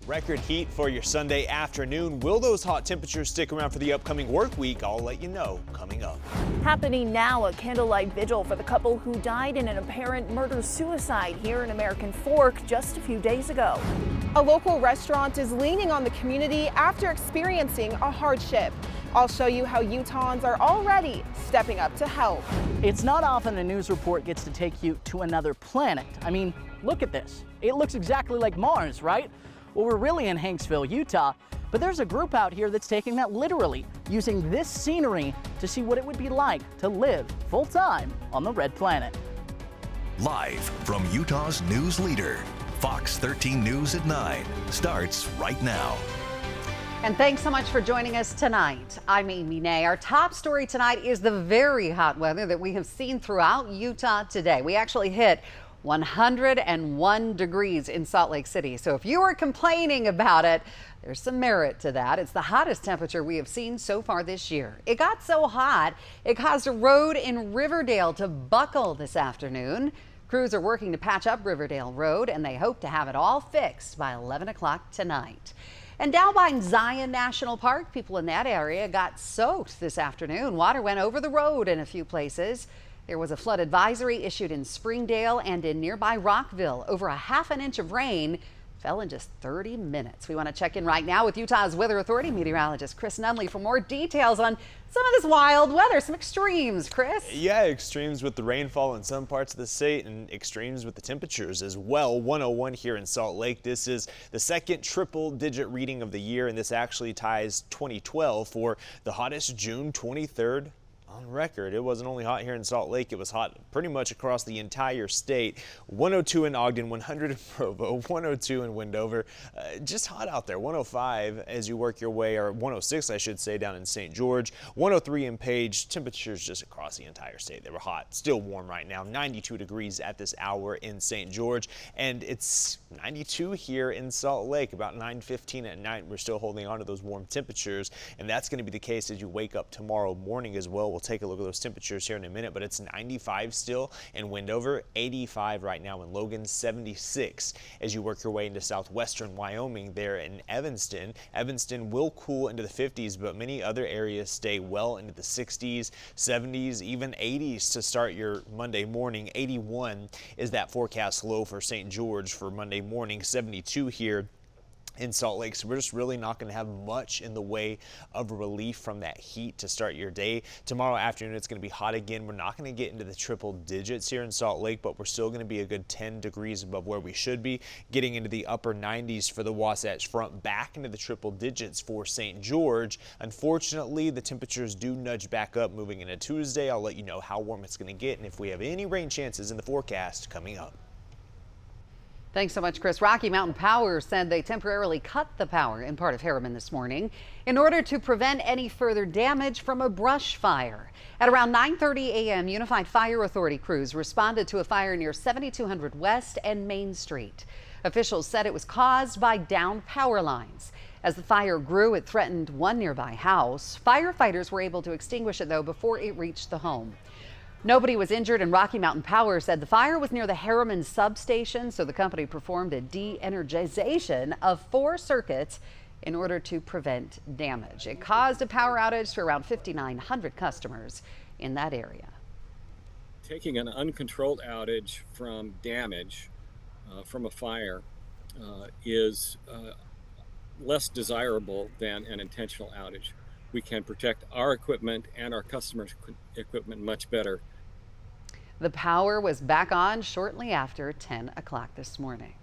Record heat for your Sunday afternoon. Will those hot temperatures stick around for the upcoming work week? I'll let you know coming up. Happening now, a candlelight vigil for the couple who died in an apparent murder-suicide here in American Fork just a few days ago. A local restaurant is leaning on the community after experiencing a hardship. I'll show you how Utahns are already stepping up to help. It's not often a news report gets to take you to another planet. I mean, look at this. It looks exactly like Mars, right? Well, we're really in Hanksville, Utah, but there's a group out here that's taking that literally, using this scenery to see what it would be like to live full-time on the red planet. Live from Utah's news leader, Fox 13 News at 9 starts right now. And thanks so much for joining us tonight. I'm Amy Nay. Our top story tonight is the very hot weather that we have seen throughout Utah today. We actually hit 101 degrees in Salt Lake City. So if you were complaining about it, there's some merit to that. It's the hottest temperature we have seen so far this year. It got so hot, it caused a road in Riverdale to buckle this afternoon. Crews are working to patch up Riverdale Road, and they hope to have it all fixed by 11 o'clock tonight. And down by Zion National Park, people in that area got soaked this afternoon. Water went over the road in a few places. There was a flood advisory issued in Springdale and in nearby Rockville. Over a half an inch of rain fell in just 30 minutes. We want to check in right now with Utah's Weather Authority meteorologist Chris Nunley for more details on some of this wild weather, some extremes. Chris? Yeah, extremes with the rainfall in some parts of the state and extremes with the temperatures as well. 101 here in Salt Lake. This is the second triple-digit reading of the year, and this actually ties 2012 for the hottest June 23rd on record. It wasn't only hot here in Salt Lake, it was hot pretty much across the entire state. 102 in Ogden, 100 in Provo, 102 in Wendover. Just hot out there. 105 as you work your way, or 106 I should say, down in St. George. 103 in Page. Temperatures just across the entire state. They were hot. Still warm right now. 92 degrees at this hour in St. George, and it's 92 here in Salt Lake. About 9:15 at night, we're still holding on to those warm temperatures, and that's going to be the case as you wake up tomorrow morning as well. We'll take a look at those temperatures here in a minute, but it's 95 still in Wendover, 85 right now in Logan, 76 as you work your way into southwestern Wyoming there in Evanston. Evanston will cool into the 50s, but many other areas stay well into the 60s, 70s, even 80s to start your Monday morning. 81 is that forecast low for St. George for Monday morning, 72 here in Salt Lake. So we're just really not going to have much in the way of relief from that heat to start your day. Tomorrow afternoon, it's going to be hot again. We're not going to get into the triple digits here in Salt Lake, but we're still going to be a good 10 degrees above where we should be, getting into the upper 90s for the Wasatch Front, back into the triple digits for St. George. Unfortunately, the temperatures do nudge back up moving into Tuesday. I'll let you know how warm it's going to get and if we have any rain chances in the forecast coming up. Thanks so much, Chris. Rocky Mountain Power said they temporarily cut the power in part of Harriman this morning in order to prevent any further damage from a brush fire. At around 9:30 a.m., Unified Fire Authority crews responded to a fire near 7200 West and Main Street. Officials said it was caused by downed power lines. As the fire grew, it threatened one nearby house. Firefighters were able to extinguish it, though, before it reached the home. Nobody was injured, and Rocky Mountain Power said the fire was near the Harriman substation, so the company performed a de-energization of 4 circuits in order to prevent damage. It caused a power outage for around 5,900 customers in that area. Taking an uncontrolled outage from damage from a fire is less desirable than an intentional outage. We can protect our equipment and our customers' equipment much better. The power was back on shortly after 10 o'clock this morning.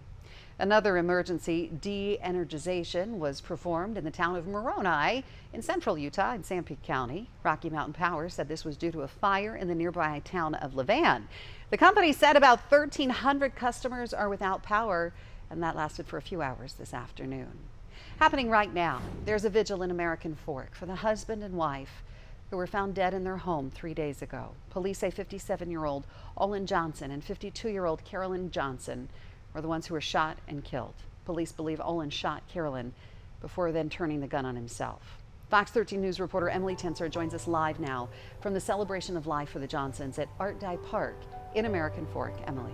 Another emergency de-energization was performed in the town of Moroni in central Utah in Sanpete County. Rocky Mountain Power said this was due to a fire in the nearby town of Levan. The company said about 1,300 customers are without power, and that lasted for a few hours this afternoon. Happening right now, there's a vigil in American Fork for the husband and wife who were found dead in their home 3 days ago. Police say 57-year-old Olin Johnson and 52-year-old Carolyn Johnson were the ones who were shot and killed. Police believe Olin shot Carolyn before then turning the gun on himself. Fox 13 News reporter Emily Tenser joins us live now from the celebration of life for the Johnsons at Art Dye Park in American Fork. Emily.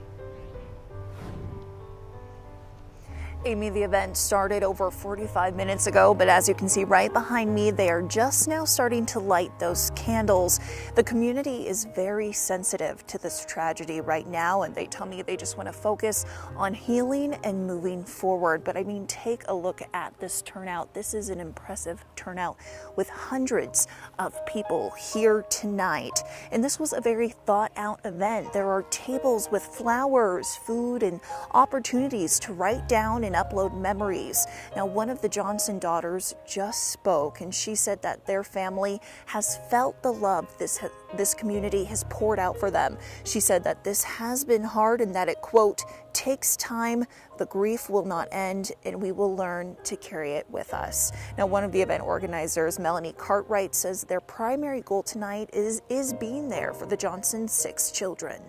Amy, the event started over 45 minutes ago, but as you can see right behind me, they are just now starting to light those candles. The community is very sensitive to this tragedy right now, and they tell me they just want to focus on healing and moving forward. But I mean, take a look at this turnout. This is an impressive turnout with hundreds of people here tonight. And this was a very thought out event. There are tables with flowers, food, and opportunities to write down and upload memories. Now, one of the Johnson daughters just spoke, and she said that their family has felt the love this community has poured out for them. She said that this has been hard and that it, quote, takes time. The grief will not end, and we will learn to carry it with us. Now, one of the event organizers, Melanie Cartwright, says their primary goal tonight is being there for the Johnson's 6 children.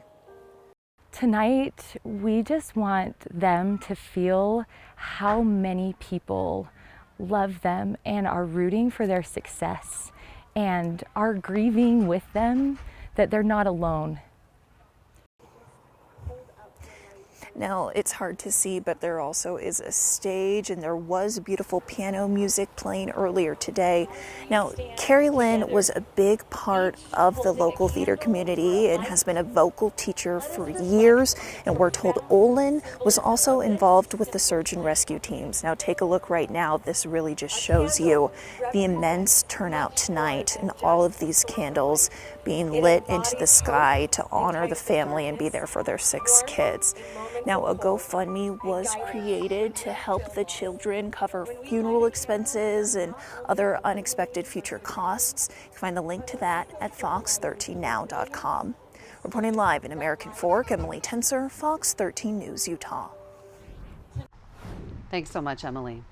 Tonight, we just want them to feel how many people love them and are rooting for their success and are grieving with them, that they're not alone. Now, it's hard to see, but there also is a stage, and there was beautiful piano music playing earlier today. Now, Carrie Lynn was a big part of the local theater community and has been a vocal teacher for years. And we're told Olin was also involved with the search and rescue teams. Now, take a look right now. This really just shows you the immense turnout tonight and all of these candles being lit into the sky to honor the family and be there for their 6 kids. Now, a GoFundMe was created to help the children cover funeral expenses and other unexpected future costs. You can find the link to that at fox13now.com. Reporting live in American Fork, Emily Tenser, Fox 13 News, Utah. Thanks so much, Emily.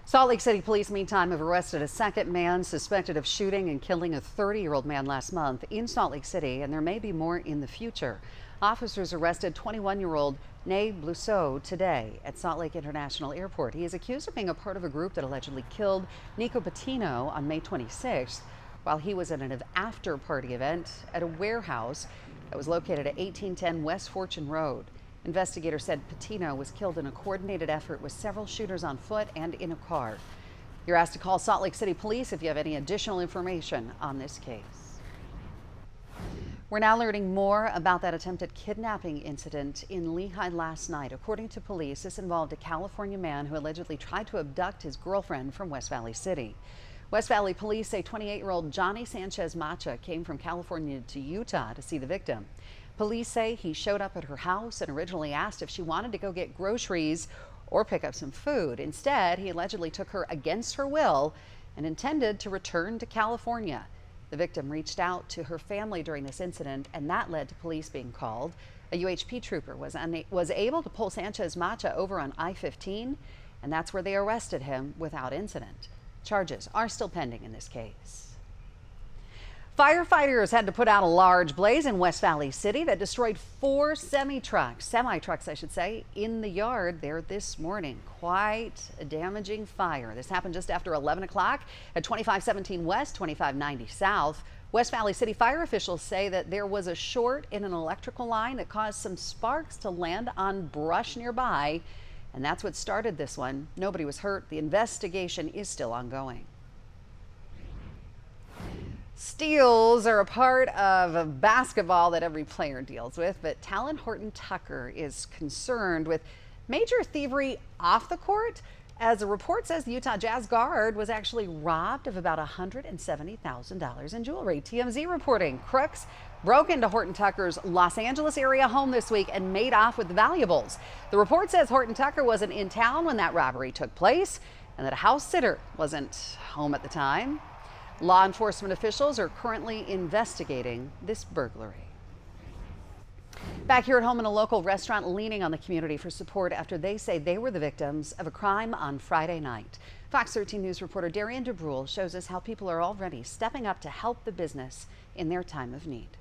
Salt Lake City police, meantime, have arrested a second man suspected of shooting and killing a 30-year-old man last month in Salt Lake City, and there may be more in the future. Officers arrested 21-year-old Nay Blusseau today at Salt Lake International Airport. He is accused of being a part of a group that allegedly killed Nico Patino on May 26th while he was at an after-party event at a warehouse that was located at 1810 West Fortune Road. Investigators said Patino was killed in a coordinated effort with several shooters on foot and in a car. You're asked to call Salt Lake City Police if you have any additional information on this case. We're now learning more about that attempted kidnapping incident in Lehigh last night. According to police, this involved a California man who allegedly tried to abduct his girlfriend from West Valley City. West Valley police say 28-year-old Johnny Sanchez Macha came from California to Utah to see the victim. Police say he showed up at her house and originally asked if she wanted to go get groceries or pick up some food. Instead, he allegedly took her against her will and intended to return to California. The victim reached out to her family during this incident, and that led to police being called. A UHP trooper was able to pull Sanchez Macha over on I-15, and that's where they arrested him without incident. Charges are still pending in this case. Firefighters had to put out a large blaze in West Valley City that destroyed 4 semi-trucks, I should say, in the yard there this morning. Quite a damaging fire. This happened just after 11 o'clock at 2517 West, 2590 South. West Valley City fire officials say that there was a short in an electrical line that caused some sparks to land on brush nearby, and that's what started this one. Nobody was hurt. The investigation is still ongoing. Steals are a part of basketball that every player deals with, but Talon Horton Tucker is concerned with major thievery off the court, as a report says the Utah Jazz guard was actually robbed of about $170,000 in jewelry. TMZ reporting crooks broke into Horton Tucker's Los Angeles area home this week and made off with the valuables. The report says Horton Tucker wasn't in town when that robbery took place and that a house sitter wasn't home at the time. Law enforcement officials are currently investigating this burglary. Back here at home in a local restaurant leaning on the community for support after they say they were the victims of a crime on Friday night. Fox 13 News reporter Darian DeBrule shows us how people are already stepping up to help the business in their time of need.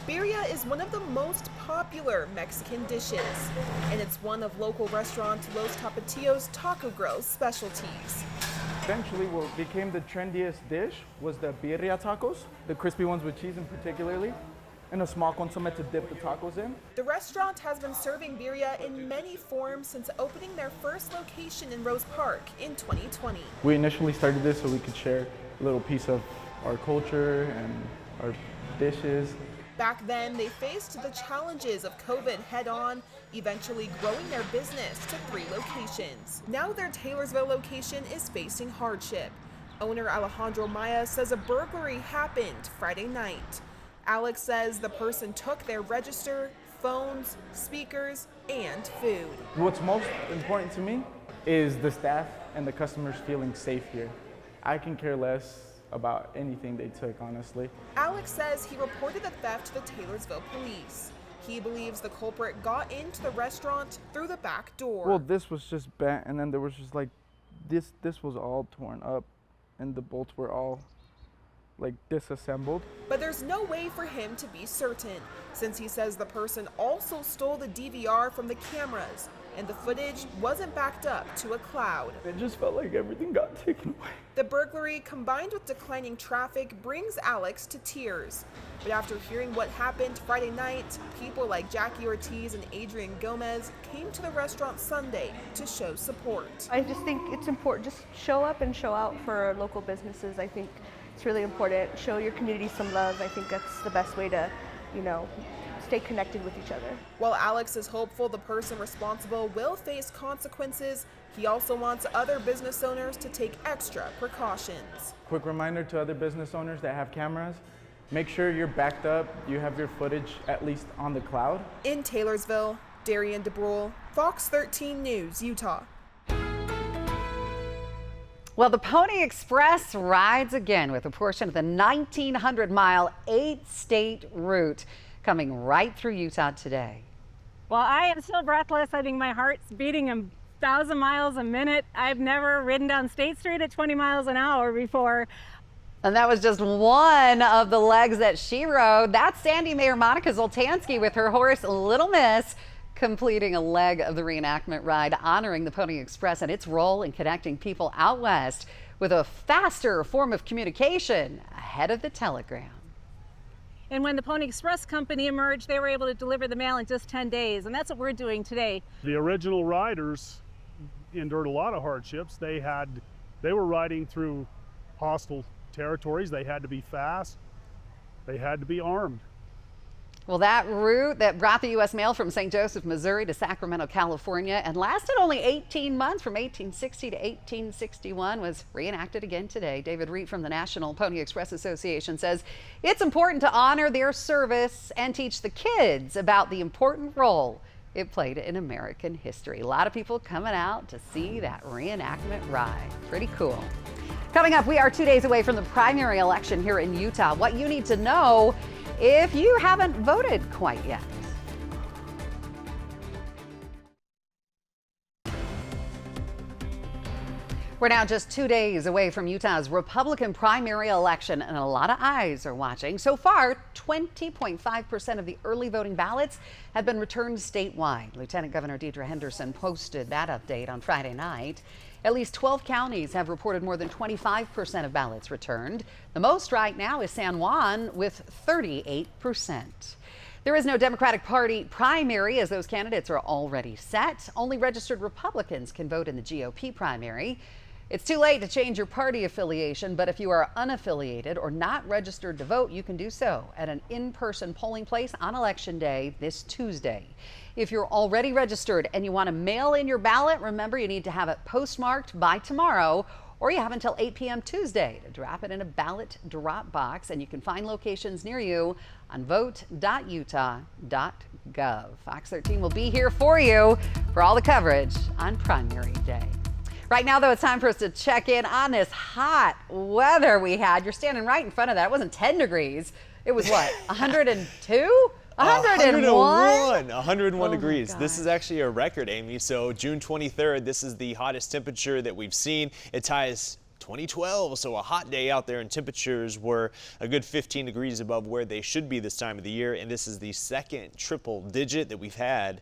Birria is one of the most popular Mexican dishes, and it's one of local restaurant Los Tapatíos Taco Grill's specialties. Eventually, what became the trendiest dish was the birria tacos, the crispy ones with cheese in particularly. and a small consomme to dip the tacos in. The restaurant has been serving birria in many forms since opening their first location in Rose Park in 2020. We initially started this so we could share a little piece of our culture and our dishes. Back then, they faced the challenges of COVID head-on, eventually growing their business to 3 locations. Now their Taylorsville location is facing hardship. Owner Alejandro Maya says a burglary happened Friday night. Alex says the person took their register, phones, speakers, and food. What's most important to me is the staff and the customers feeling safe here. I can care less about anything they took, honestly. Alex says he reported the theft to the Taylorsville police. He believes the culprit got into the restaurant through the back door. Well, this was just bent, and then there was just like, this was all torn up, and the bolts were all like disassembled. But there's no way for him to be certain, since he says the person also stole the DVR from the cameras, and the footage wasn't backed up to a cloud. It just felt like everything got taken away. The burglary, combined with declining traffic, brings Alex to tears. But after hearing what happened Friday night, people like Jackie Ortiz and Adrian Gomez came to the restaurant Sunday to show support. I just think it's important, just show up and show out for local businesses. I think it's really important. Show your community some love. I think that's the best way to, stay connected with each other. While Alex is hopeful the person responsible will face consequences, he also wants other business owners to take extra precautions. Quick reminder to other business owners that have cameras, make sure you're backed up, you have your footage at least on the cloud. In Taylorsville, Darian DeBrule, Fox 13 News, Utah. Well, the Pony Express rides again with a portion of the 1,900-mile 8-state route coming right through Utah today. Well, I am still breathless. I think my heart's beating 1,000 miles a minute. I've never ridden down State Street at 20 miles an hour before. And that was just one of the legs that she rode. That's Sandy Mayor Monica Zoltansky with her horse Little Miss, completing a leg of the reenactment ride honoring the Pony Express and its role in connecting people out west with a faster form of communication ahead of the telegram. And when the Pony Express company emerged, they were able to deliver the mail in just 10 days, and that's what we're doing today. The original riders endured a lot of hardships. They were riding through hostile territories. They had to be fast. They had to be armed. Well, that route that brought the U.S. mail from St. Joseph, Missouri to Sacramento, California, and lasted only 18 months from 1860 to 1861 was reenacted again today. David Reed from the National Pony Express Association says it's important to honor their service and teach the kids about the important role it played in American history. A lot of people coming out to see that reenactment ride. Pretty cool. Coming up, we are 2 days away from the primary election here in Utah. What you need to know if you haven't voted quite yet. We're now just 2 days away from Utah's Republican primary election, and a lot of eyes are watching. So far, 20.5% of the early voting ballots have been returned statewide. Lieutenant Governor Deidre Henderson posted that update on Friday night. At least 12 counties have reported more than 25% of ballots returned. The most right now is San Juan with 38%. There is no Democratic Party primary as those candidates are already set. Only registered Republicans can vote in the GOP primary. It's too late to change your party affiliation, but if you are unaffiliated or not registered to vote, you can do so at an in-person polling place on Election Day this Tuesday. If you're already registered and you want to mail in your ballot, remember you need to have it postmarked by tomorrow, or you have until 8 p.m. Tuesday to drop it in a ballot drop box, and you can find locations near you on vote.utah.gov. Fox 13 will be here for you for all the coverage on Primary Day. Right now, though, it's time for us to check in on this hot weather we had. You're standing right in front of that. It wasn't 10 degrees. It was what, 102? 101 degrees. This is actually a record, Amy. So June 23rd, this is the hottest temperature that we've seen. It ties 2012, so a hot day out there, and temperatures were a good 15 degrees above where they should be this time of the year. And this is the second triple digit that we've had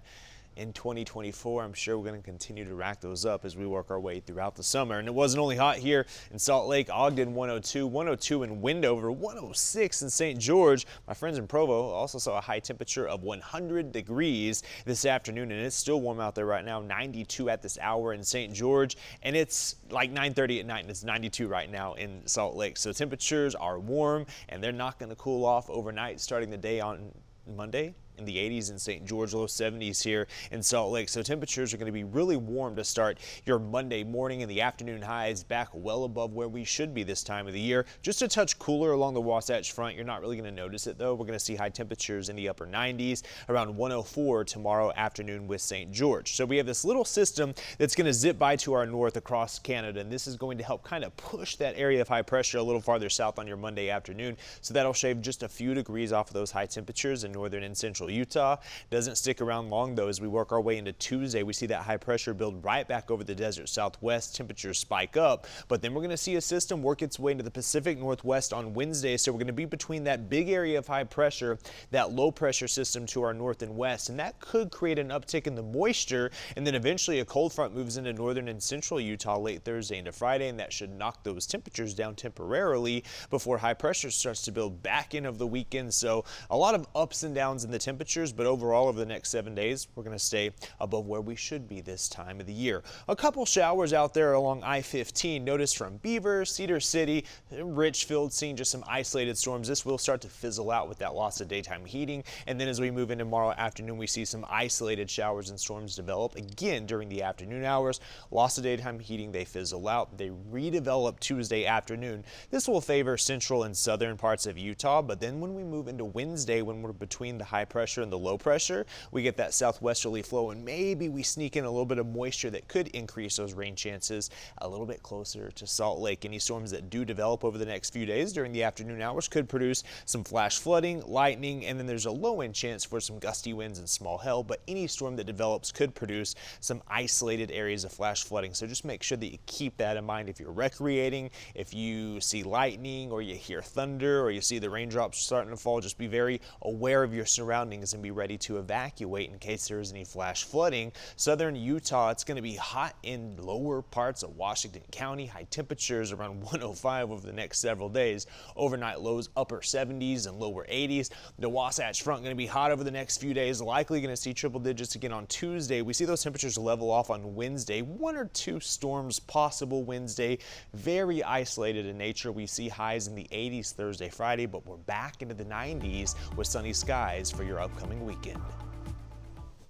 in 2024. I'm sure we're going to continue to rack those up as we work our way throughout the summer. And it wasn't only hot here in Salt Lake, Ogden 102 in Wendover, 106 in St. George. My friends in Provo also saw a high temperature of 100 degrees this afternoon, and it's still warm out there right now, 92 at this hour in St. George, and it's like 9:30 at night, and it's 92 right now in Salt Lake. So temperatures are warm, and they're not going to cool off overnight, starting the day on Monday in the 80s in St. George, low 70s here in Salt Lake. So temperatures are going to be really warm to start your Monday morning, and the afternoon highs back well above where we should be this time of the year. Just a touch cooler along the Wasatch Front. You're not really going to notice it though. We're going to see high temperatures in the upper 90s, around 104 tomorrow afternoon with St. George. So we have this little system that's going to zip by to our north across Canada, and this is going to help kind of push that area of high pressure a little farther south on your Monday afternoon. So that'll shave just a few degrees off of those high temperatures in northern and central Utah. Doesn't stick around long though. As we work our way into Tuesday, we see that high pressure build right back over the desert southwest. Temperatures spike up, but then we're going to see a system work its way into the Pacific Northwest on Wednesday. So we're going to be between that big area of high pressure, that low pressure system to our north and west, and that could create an uptick in the moisture, and then eventually a cold front moves into northern and central Utah late Thursday into Friday, and that should knock those temperatures down temporarily before high pressure starts to build back in of the weekend. So a lot of ups and downs in the temperatures, but overall over the next 7 days, we're going to stay above where we should be this time of the year. A couple showers out there along I-15. Notice from Beaver, Cedar City, Richfield, seeing just some isolated storms. This will start to fizzle out with that loss of daytime heating. And then as we move into tomorrow afternoon, we see some isolated showers and storms develop again during the afternoon hours. Loss of daytime heating, they fizzle out. They redevelop Tuesday afternoon. This will favor central and southern parts of Utah, but then when we move into Wednesday, when we're between the high pressure and the low pressure, we get that southwesterly flow, and maybe we sneak in a little bit of moisture that could increase those rain chances a little bit closer to Salt Lake. Any storms that do develop over the next few days during the afternoon hours could produce some flash flooding, lightning, and then there's a low end chance for some gusty winds and small hail, but any storm that develops could produce some isolated areas of flash flooding. So just make sure that you keep that in mind if you're recreating. If you see lightning or you hear thunder or you see the raindrops starting to fall, just be very aware of your surroundings and be ready to evacuate in case there is any flash flooding. Southern Utah, it's going to be hot in lower parts of Washington County. High temperatures around 105 over the next several days. Overnight lows upper 70s and lower 80s. The Wasatch Front going to be hot over the next few days. Likely going to see triple digits again on Tuesday. We see those temperatures level off on Wednesday. 1 or 2 storms possible Wednesday. Very isolated in nature. We see highs in the 80s Thursday, Friday, but we're back into the 90s with sunny skies for your upcoming weekend.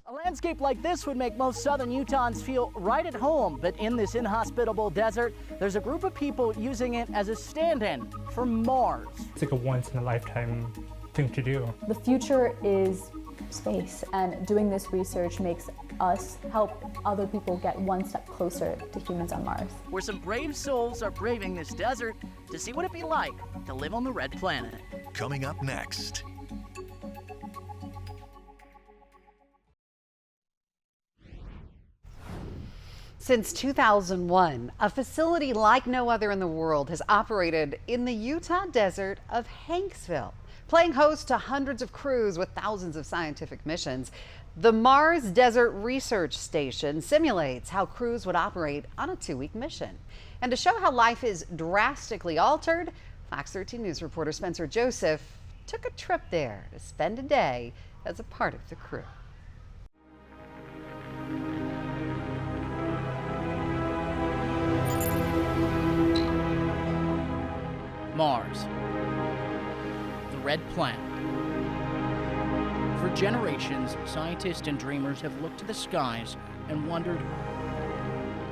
A landscape like this would make most southern Utahns feel right at home, but in this inhospitable desert, there's a group of people using it as a stand-in for Mars. It's like a once-in-a-lifetime thing to do. The future is space, and doing this research makes us help other people get one step closer to humans on Mars. Where some brave souls are braving this desert to see what it'd be like to live on the red planet. Coming up next. Since 2001, a facility like no other in the world has operated in the Utah desert of Hanksville, playing host to hundreds of crews with thousands of scientific missions. The Mars Desert Research Station simulates how crews would operate on a 2-week mission. And to show how life is drastically altered, Fox 13 News reporter Spencer Joseph took a trip there to spend a day as a part of the crew. Mars, the red planet. For generations, scientists and dreamers have looked to the skies and wondered,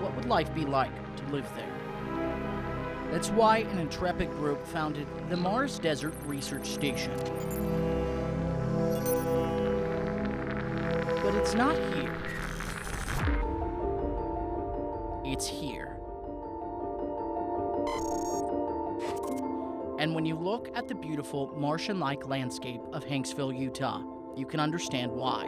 what would life be like to live there? That's why an intrepid group founded the Mars Desert Research Station. But it's not here. It's here. And when you look at the beautiful Martian-like landscape of Hanksville, Utah, you can understand why.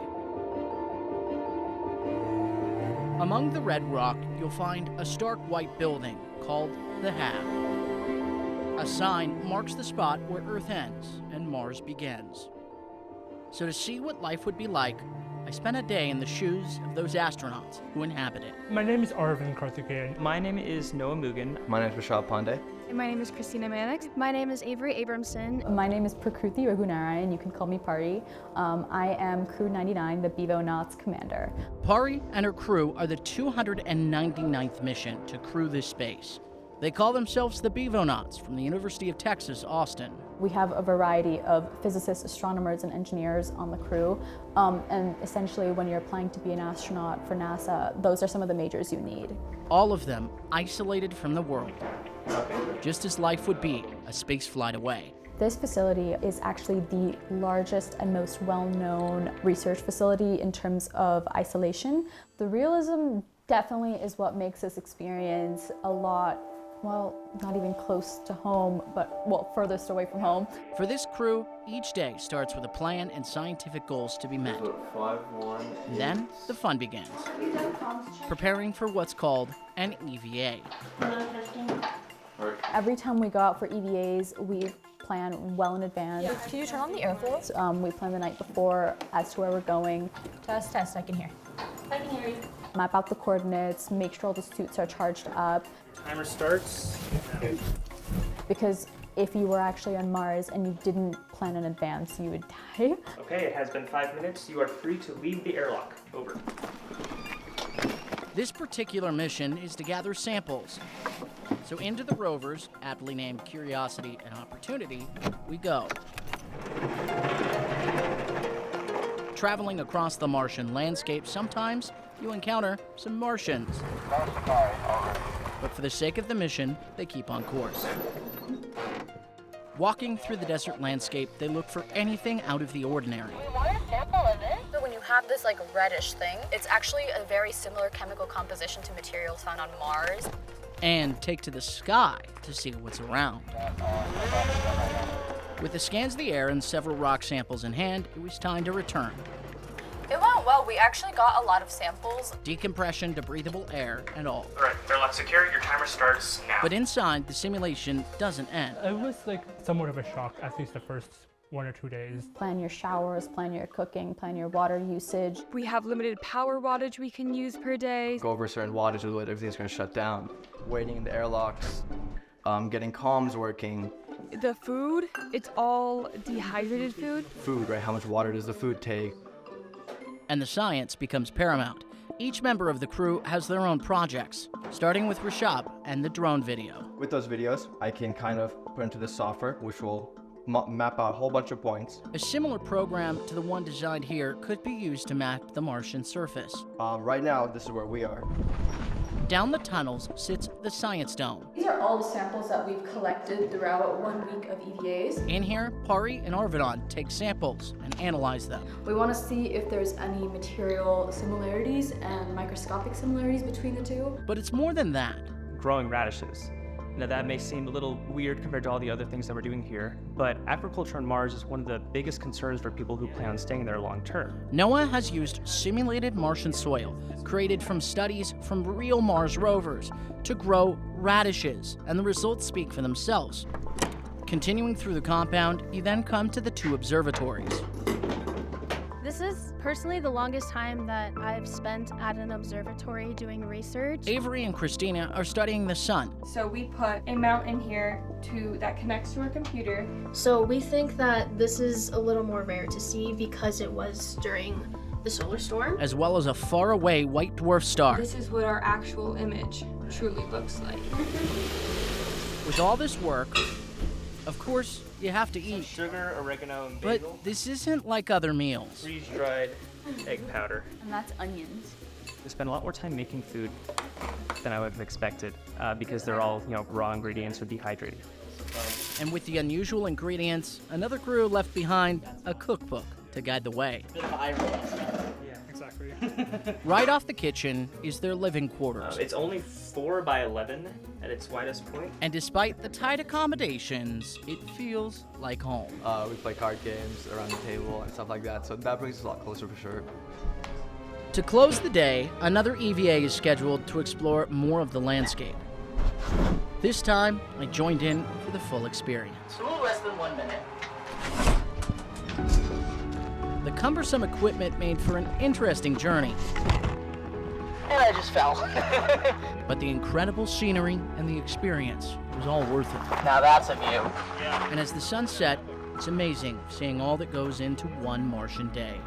Among the red rock, you'll find a stark white building called the Hab. A sign marks the spot where Earth ends and Mars begins. So to see what life would be like I spent a day in the shoes of those astronauts who inhabit it. My name is Arvind Karthikeyan. My name is Noah Mugen. My name is Vishal Pandey. My name is Christina Mannix. My name is Avery Abramson. My name is Prakruti Raghunarayan. You can call me Pari. I am Crew 99, the Bivonauts commander. Pari and her crew are the 299th mission to crew this space. They call themselves the Bivonauts from the University of Texas, Austin. We have a variety of physicists, astronomers, and engineers on the crew. And essentially, when you're applying to be an astronaut for NASA, those are some of the majors you need. All of them isolated from the world, just as life would be a space flight away. This facility is actually the largest and most well-known research facility in terms of isolation. The realism definitely is what makes this experience a lot, well, not even close to home, but, well, furthest away from home. For this crew, each day starts with a plan and scientific goals to be met. And then the fun begins, preparing for what's called an EVA. Every time we go out for EVAs, we plan well in advance. Can you turn on the airflow? We plan the night before as to where we're going. Test, I can hear. I can hear you. Map out the coordinates, make sure all the suits are charged up. Timer starts. Because if you were actually on Mars and you didn't plan in advance, you would die. Okay, it has been 5 minutes. You are free to leave the airlock. Over. This particular mission is to gather samples. So into the rovers, aptly named Curiosity and Opportunity, we go. Traveling across the Martian landscape, sometimes you encounter some Martians. But for the sake of the mission, they keep on course. Walking through the desert landscape, they look for anything out of the ordinary. We want a sample of it. So when you have this like reddish thing, it's actually a very similar chemical composition to materials found on Mars. And take to the sky to see what's around. With the scans of the air and several rock samples in hand, it was time to return. It went well. We actually got a lot of samples. Decompression to breathable air and all. All right, airlock secure. Your timer starts now. But inside, the simulation doesn't end. It was like somewhat of a shock, at least the first 1 or 2 days. Plan your showers, plan your cooking, plan your water usage. We have limited power wattage we can use per day. Go over a certain wattage, everything's going to shut down. Waiting in the airlocks, getting comms working. The food, it's all dehydrated food. Food, right? How much water does the food take? And the science becomes paramount. Each member of the crew has their own projects, starting with Rishab and the drone video. With those videos, I can kind of put into the software, which will map out a whole bunch of points. A similar program to the one designed here could be used to map the Martian surface. Right now, this is where we are. Down the tunnels sits the Science Dome. These are all the samples that we've collected throughout 1 week of EVAs. In here, Pari and Arvidan take samples and analyze them. We want to see if there's any material similarities and microscopic similarities between the two. But it's more than that. Growing radishes. Now that may seem a little weird compared to all the other things that we're doing here, but agriculture on Mars is one of the biggest concerns for people who plan on staying there long term. NOAA has used simulated Martian soil, created from studies from real Mars rovers, to grow radishes, and the results speak for themselves. Continuing through the compound, you then come to the 2 observatories. This is personally the longest time that I've spent at an observatory doing research. Avery and Christina are studying the sun. So we put a mount in here that connects to our computer. So we think that this is a little more rare to see because it was during the solar storm. As well as a faraway white dwarf star. This is what our actual image truly looks like. With all this work, of course, you have to eat. Sugar, oregano, and basil. But this isn't like other meals. Freeze-dried egg powder. And that's onions. We spend a lot more time making food than I would have expected because they're all, raw ingredients or dehydrated. And with the unusual ingredients, another crew left behind a cookbook to guide the way. Yeah, exactly. Right off the kitchen is their living quarters. It's only 4 by 11 at its widest point. And despite the tight accommodations, it feels like home. We play card games around the table and stuff like that, so that brings us a lot closer for sure. To close the day, another EVA is scheduled to explore more of the landscape. This time, I joined in for the full experience. A little less than 1 minute. The cumbersome equipment made for an interesting journey. And I just fell. But the incredible scenery and the experience was all worth it. Now that's a view. And as the sun set, it's amazing seeing all that goes into one Martian day.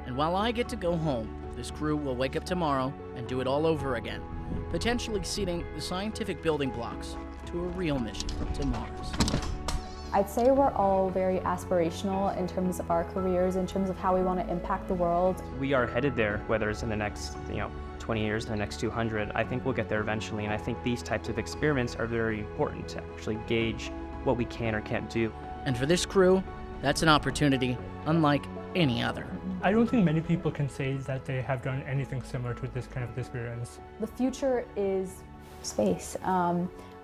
And while I get to go home, this crew will wake up tomorrow and do it all over again, potentially seeding the scientific building blocks to a real mission to Mars. I'd say we're all very aspirational in terms of our careers, in terms of how we want to impact the world. We are headed there, whether it's in the next, 20 years, in the next 200. I think we'll get there eventually, and I think these types of experiments are very important to actually gauge what we can or can't do. And for this crew, that's an opportunity unlike any other. I don't think many people can say that they have done anything similar to this kind of experience. The future is space.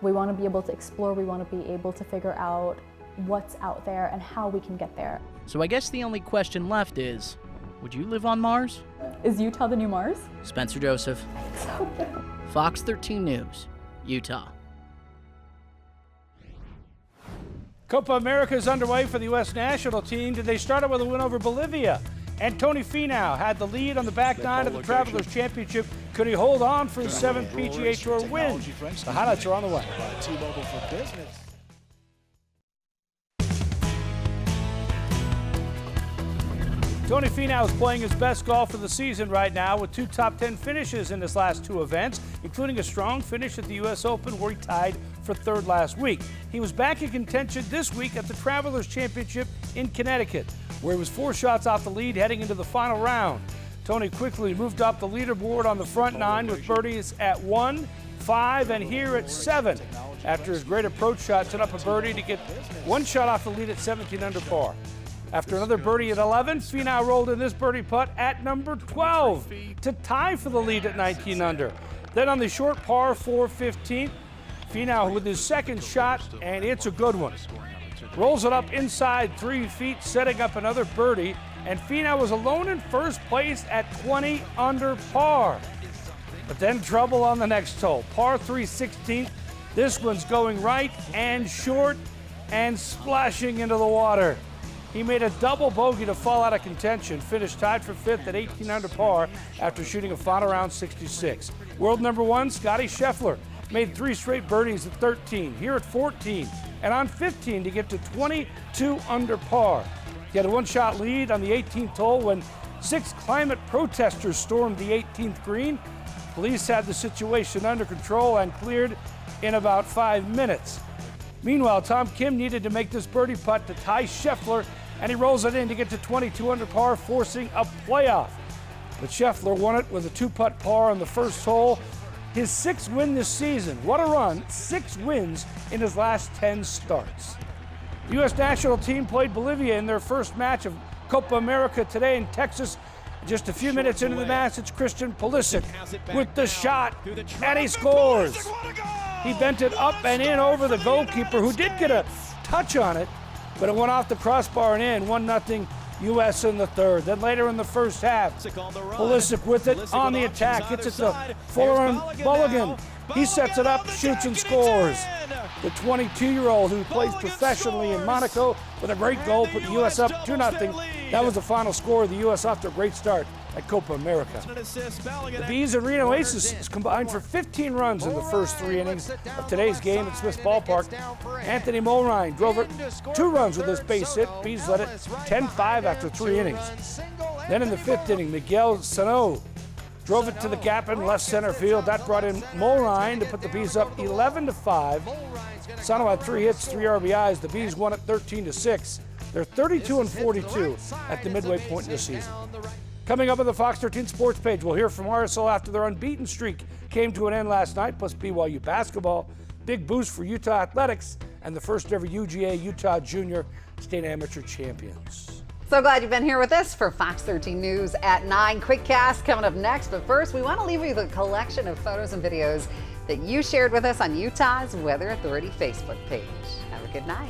We want to be able to explore, we want to be able to figure out what's out there and how we can get there. So I guess the only question left is, would you live on Mars? Is Utah the new Mars? Spencer Joseph, Fox 13 News, Utah. Copa America is underway for the U.S. national team. They started with a win over Bolivia. And Tony Finau had the lead on the back nine of the Travelers Championship. Could he hold on for his 7th PGA Tour win? The highlights are on the way. T-Mobile for Business. Tony Finau is playing his best golf of the season right now with 2 top 10 finishes in his last 2 events, including a strong finish at the U.S. Open where he tied for 3rd last week. He was back in contention this week at the Travelers Championship in Connecticut, where he was 4 shots off the lead heading into the final round. Tony quickly moved up the leaderboard on the front 9 with birdies at 1, 5, and here at 7. After his great approach shot set up a birdie to get 1 shot off the lead at 17 under par. After another birdie at 11, Finau rolled in this birdie putt at number 12 to tie for the lead at 19 under. Then on the short par 4 15th, Finau with his 2nd shot, and it's a good one. Rolls it up inside 3 feet, setting up another birdie, and Finau was alone in first place at 20 under par. But then trouble on the next hole. Par 3 16th, this one's going right and short and splashing into the water. He made a double bogey to fall out of contention, finished tied for 5th at 18 under par after shooting a final round 66. World number 1, Scottie Scheffler, made 3 straight birdies at 13, here at 14, and on 15 to get to 22 under par. He had a 1-shot lead on the 18th hole when 6 climate protesters stormed the 18th green. Police had the situation under control and cleared in about 5 minutes. Meanwhile, Tom Kim needed to make this birdie putt to tie Scheffler, and he rolls it in to get to 22 under par, forcing a playoff. But Scheffler won it with a 2-putt par on the first hole. His 6th win this season. What a run, 6 wins in his last 10 starts. The U.S. national team played Bolivia in their first match of Copa America today in Texas. Just a few minutes into the match, it's Christian Pulisic with the shot, and he scores. He bent it up and in over the goalkeeper, who did get a touch on it, but it went off the crossbar and in. 1-0 U.S. in the 3rd. Then later in the first half, Pulisic with it on the attack. Gets it to Florian Mulligan. He sets it up, shoots and scores. The 22-year-old who plays professionally in Monaco with a great goal put the U.S. up 2-0. That was the final score of the U.S. off to a great start at Copa America. The Bees and Reno Aces combined for 15 runs in the first 3 innings of today's game at Smith's Ballpark. Anthony Mulrine drove it 2 runs with his base hit. Bees led it 10-5 after 3 innings. Then in the 5th inning, Miguel Sano drove it to the gap in left center field. That brought in Mulrine to put the Bees up 11-5. Sano had 3 hits, 3 RBIs. The Bees won it 13-6. They're 32-42 at the midway point in the season. Coming up on the Fox 13 Sports page, we'll hear from RSL after their unbeaten streak came to an end last night, plus BYU basketball. Big boost for Utah Athletics and the first ever UGA Utah Junior State Amateur Champions. So glad you've been here with us for Fox 13 News at 9. Quick cast coming up next, but first we want to leave you with a collection of photos and videos that you shared with us on Utah's Weather Authority Facebook page. Have a good night.